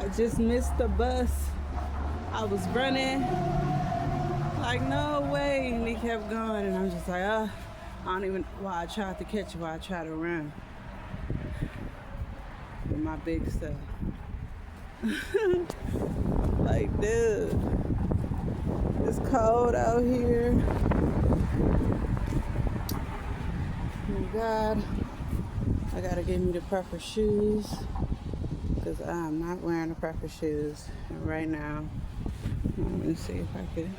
I just missed the bus. I was running like no way, and he kept going, and I'm just like, I don't even why I tried to catch it, why I tried to run with my big stuff. Like, dude, it's cold out here. Oh my God, I gotta get me the proper shoes because I'm not wearing the proper shoes right now. Let me see if I could.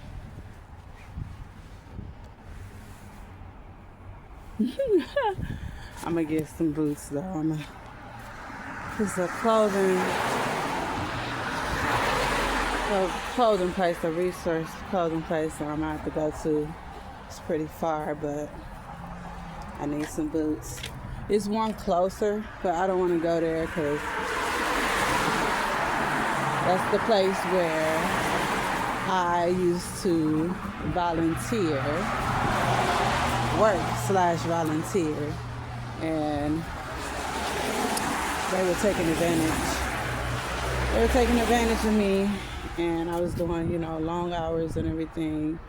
I'm gonna get some boots though. It's a clothing place, a resource clothing place that I'm gonna have to go to. It's pretty far, but I need some boots. It's one closer, but I don't want to go there because that's the place where I used to work/volunteer, and they were taking advantage of me, and I was doing, long hours and everything,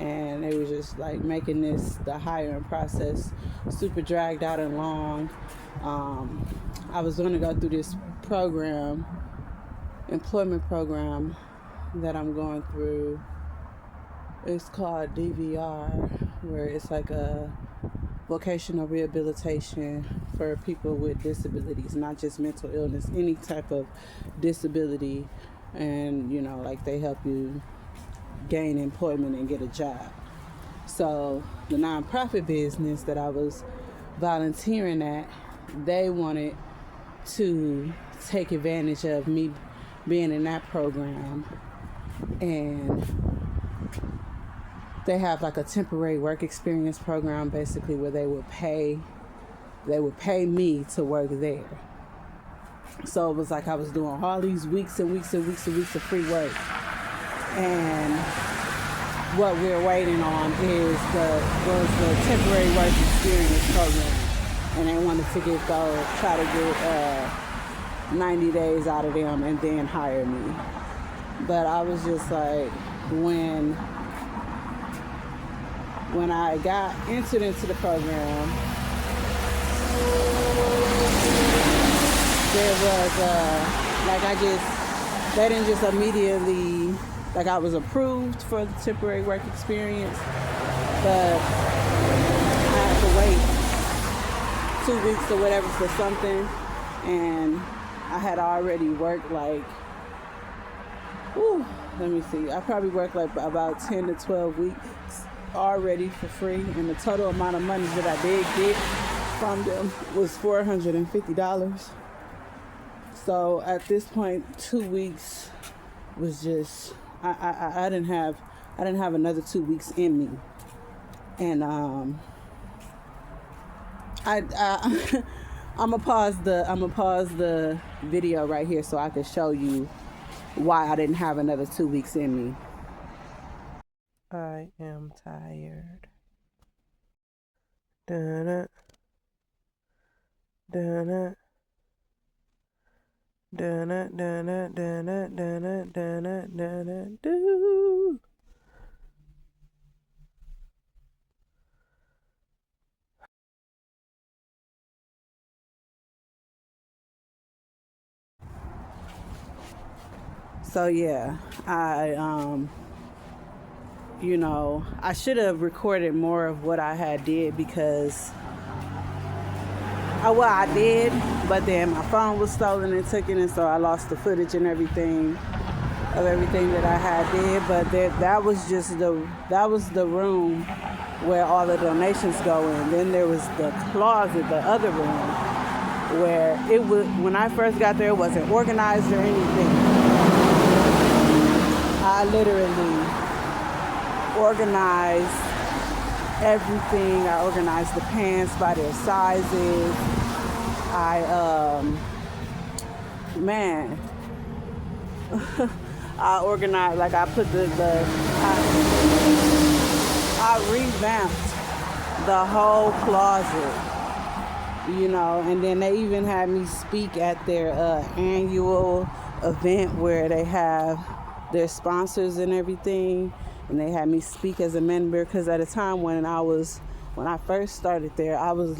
and they were just like making the hiring process super dragged out and long. I was going to go through this employment program that I'm going through. It's called DVR, where it's like a vocational rehabilitation for people with disabilities, not just mental illness, any type of disability. And, like they help you gain employment and get a job. So the nonprofit business that I was volunteering at, they wanted to take advantage of me being in that program, and they have like a temporary work experience program, basically, where they would pay me to work there. So it was like I was doing all these weeks and weeks and weeks and weeks of free work. And what we're waiting on was the temporary work experience program. And they wanted to try to get 90 days out of them and then hire me. But I was just like, when I got entered into the program, there was they didn't just immediately, like, I was approved for the temporary work experience, but I had to wait 2 weeks or whatever for something, and I had already worked like, let me see, I probably worked like about 10 to 12 weeks already for free, and the total amount of money that I did get from them was $450. So at this point, 2 weeks was just, I didn't have another 2 weeks in me, and I'm gonna pause the video right here so I can show you why I didn't have another 2 weeks in me. I am tired. Dun-dun. Dun-dun. Dun-dun, dun-dun, dun-dun, dun-dun, dun-dun, dun-dun, doo. So yeah, I should have recorded more of what I had did, because I did, but then my phone was stolen and taken, and so I lost the footage and everything that I had did. But that was the room where all the donations go in. Then there was the closet, the other room, where it was, when I first got there, it wasn't organized or anything. I literally organized everything. I organized the pants by their sizes. I organized, like, I put I revamped the whole closet, and then they even had me speak at their annual event where they have their sponsors and everything, and they had me speak as a member. Because at a time when I first started there, I was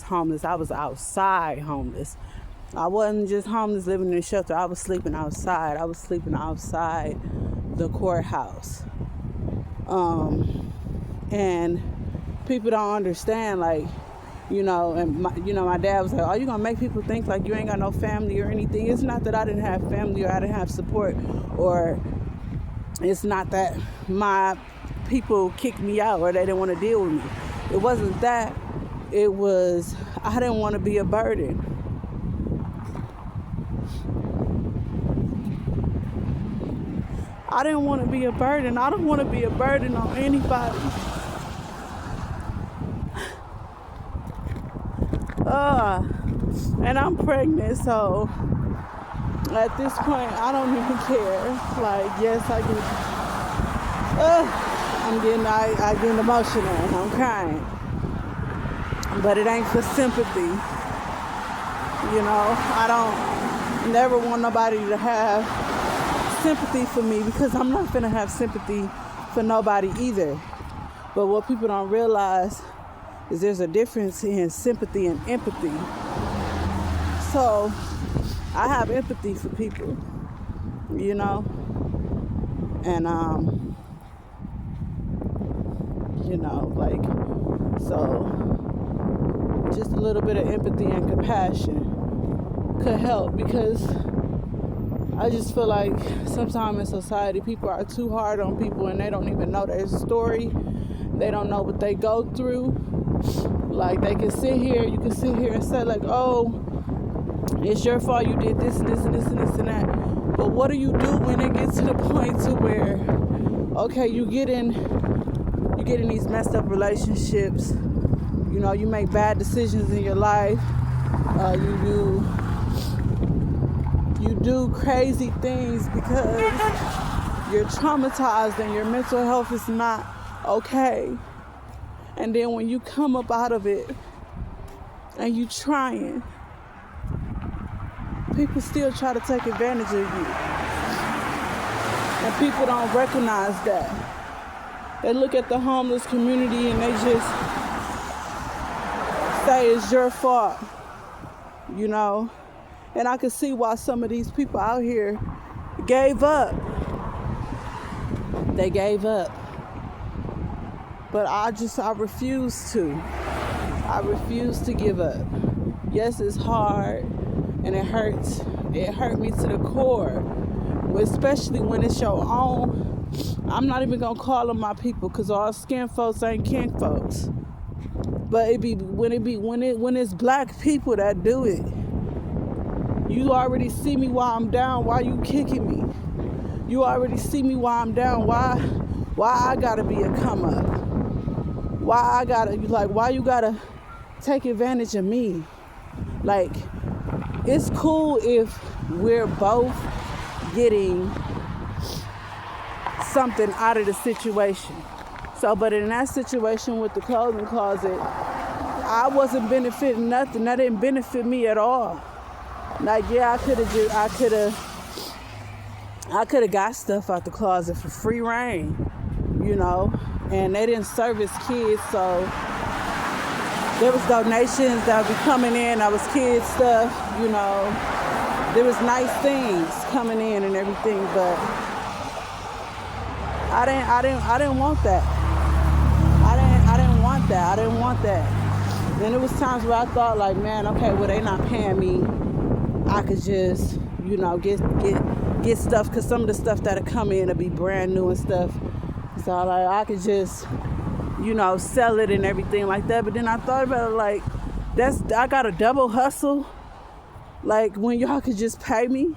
homeless. I was outside homeless. I wasn't just homeless living in a shelter. I was sleeping outside. I was sleeping outside the courthouse. And people don't understand, like, and my dad was like, "Oh, you gonna make people think like you ain't got no family or anything?" It's not that I didn't have family or I didn't have support, or it's not that my people kicked me out or they didn't want to deal with me. It wasn't that. It was I didn't want to be a burden. I didn't want to be a burden. I don't want to be a burden on anybody. And I'm pregnant, so at this point, I don't even care. Like, yes, I get emotional and I'm crying, but it ain't for sympathy. I don't never want nobody to have sympathy for me, because I'm not gonna have sympathy for nobody either. But what people don't realize is there's a difference in sympathy and empathy. So I have empathy for people, and so just a little bit of empathy and compassion could help, because I just feel like sometimes in society people are too hard on people and they don't even know their story. They don't know what they go through. Like, you can sit here and say like, "Oh, it's your fault, you did this and this and this and this and that." But what do you do when it gets to the point to where, okay, you get in these messed up relationships, you make bad decisions in your life, you do crazy things because you're traumatized and your mental health is not okay. And then when you come up out of it and you trying, people still try to take advantage of you. And people don't recognize that. They look at the homeless community and they just say it's your fault, And I can see why some of these people out here gave up. They gave up. But I refuse to. I refuse to give up. Yes, it's hard and it hurts. It hurt me to the core, especially when it's your own. I'm not even gonna call them my people, because all skin folks ain't kin folks. But when it's black people that do it. You already see me while I'm down. Why you kicking me? You already see me while I'm down. Why I gotta be a come up? Why you gotta take advantage of me? Like, it's cool if we're both getting something out of the situation. So, but in that situation with the clothing closet, I wasn't benefiting nothing. That didn't benefit me at all. Like, yeah, I could have got stuff out the closet for free reign, and they didn't service kids, so there was donations that would be coming in. That was kids stuff, There was nice things coming in and everything, but I didn't want that. I didn't want that. I didn't want that. And there was times where I thought like, man, okay, well, they not paying me. I could just, get stuff, because some of the stuff that'll come in will be brand new and stuff. So like, I could just, sell it and everything like that. But then I thought about it like, I got a double hustle. Like, when y'all could just pay me.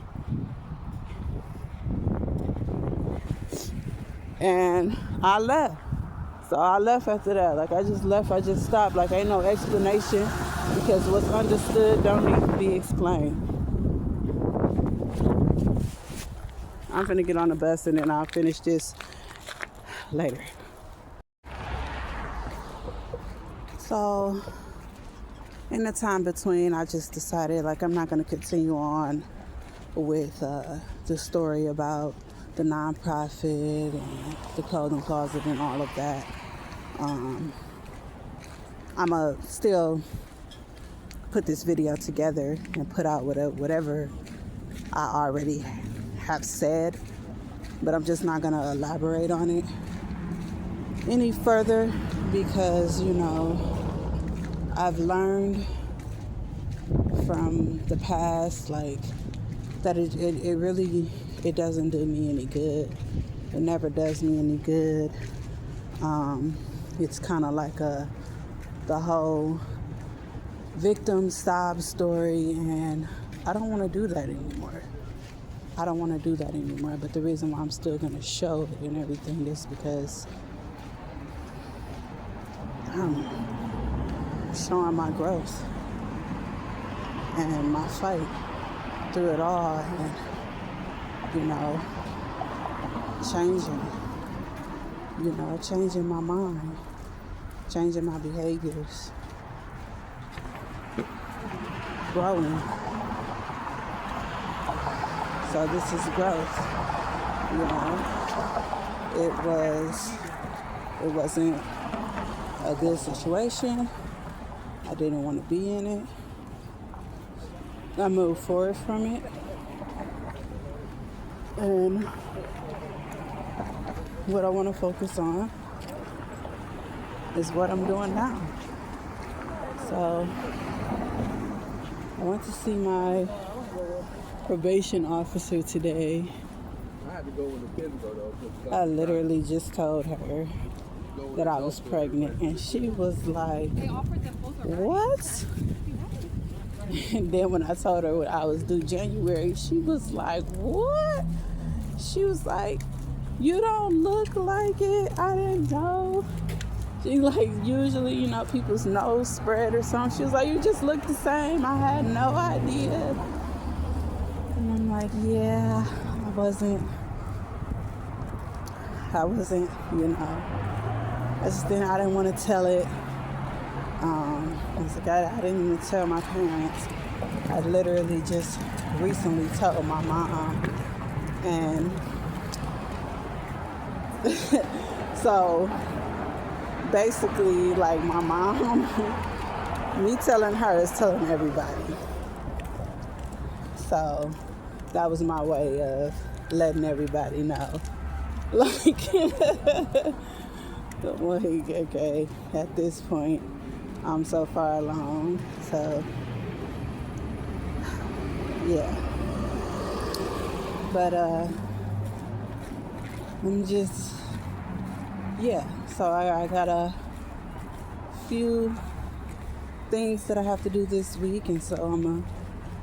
And I left. So I left after that. Like, I just left. I just stopped. Like, ain't no explanation, because what's understood don't need to be explained. I'm finna get on the bus and then I'll finish this later. So, in the time between, I just decided, like, I'm not gonna continue on with the story about the nonprofit and the clothing closet and all of that. I'm a still put this video together and put out whatever I already have said, but I'm just not gonna elaborate on it any further because, I've learned from the past, like, that it really, it doesn't do me any good. It never does me any good. It's kind of like the whole victim sob story, and I don't want to do that anymore. But the reason why I'm still going to show it and everything is because I'm showing my growth and my fight through it all, and changing my mind, changing my behaviors, growing. So this is growth. It wasn't a good situation. I didn't want to be in it. I moved forward from it. And what I want to focus on is what I'm doing now. So I went to see my probation officer today. I literally just told her that I was pregnant, and she was like, what? And then when I told her I was due January, she was like, what? She was like, you don't look like it. I didn't know. She like, usually, people's nose spread or something. She was like, you just look the same. I had no idea. And I'm like, yeah, I wasn't, I didn't want to tell it. I was like, I didn't even tell my parents. I literally just recently told my mom. And so basically, like, my mom, me telling her is telling everybody. So that was my way of letting everybody know. Like, okay, at this point, I'm so far along. So, yeah. But, I'm just, yeah. So I got a few things that I have to do this week, and so I'm going to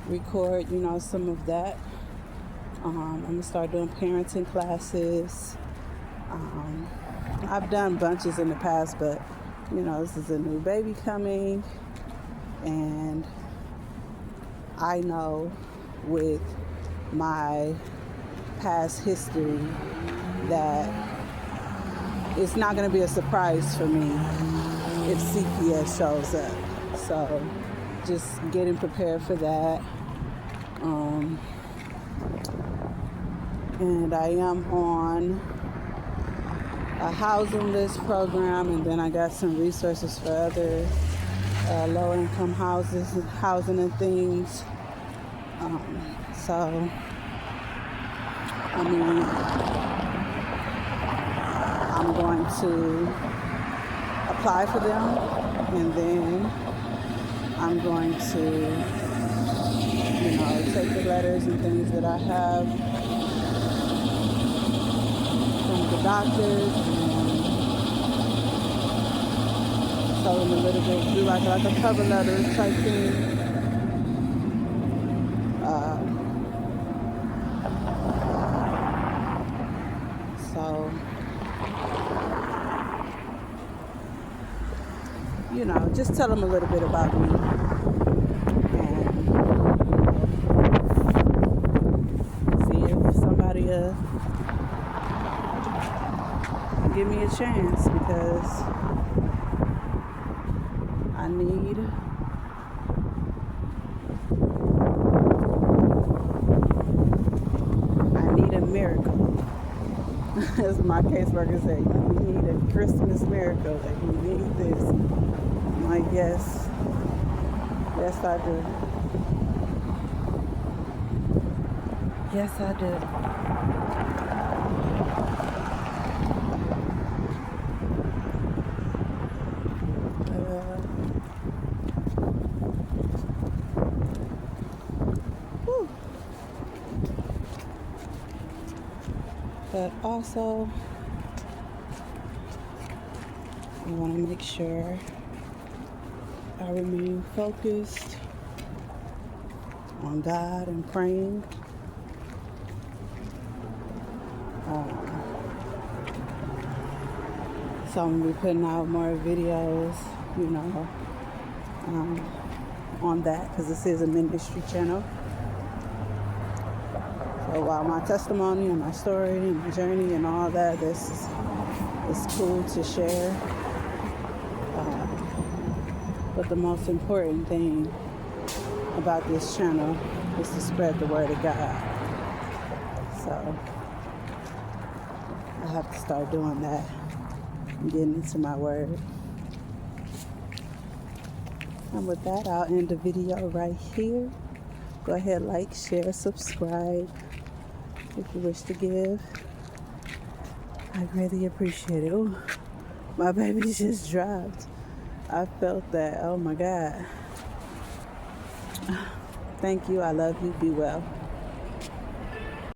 record, some of that. I'm going to start doing parenting classes. I've done bunches in the past, but, this is a new baby coming, and I know with my past history that it's not going to be a surprise for me if CPS shows up. So just getting prepared for that. And I am on a housing list program, and then I got some resources for other low-income housing and things. So, I'm going to apply for them, and then I'm going to, take the letters and things that I have from the doctors and tell them a little bit, do like a cover letter type thing. So, just tell them a little bit about me. And see if somebody give me a chance, because I as my caseworker said, you need a Christmas miracle. Like, you need this. I'm like, yes. Yes, I do. Yes, I do. Whew. But also, I want to make sure I remain focused on God and praying. So I'm going to be putting out more videos, on that, because this is a ministry channel. So while my testimony and my story and my journey and all that, this is cool to share. But the most important thing about this channel is to spread the word of God. So I have to start doing that and getting into my word. And with that, I'll end the video right here. Go ahead, like, share, subscribe if you wish to give. I greatly appreciate it. Ooh, my baby just dropped. I felt that. Oh my God. Thank you. I love you. Be well.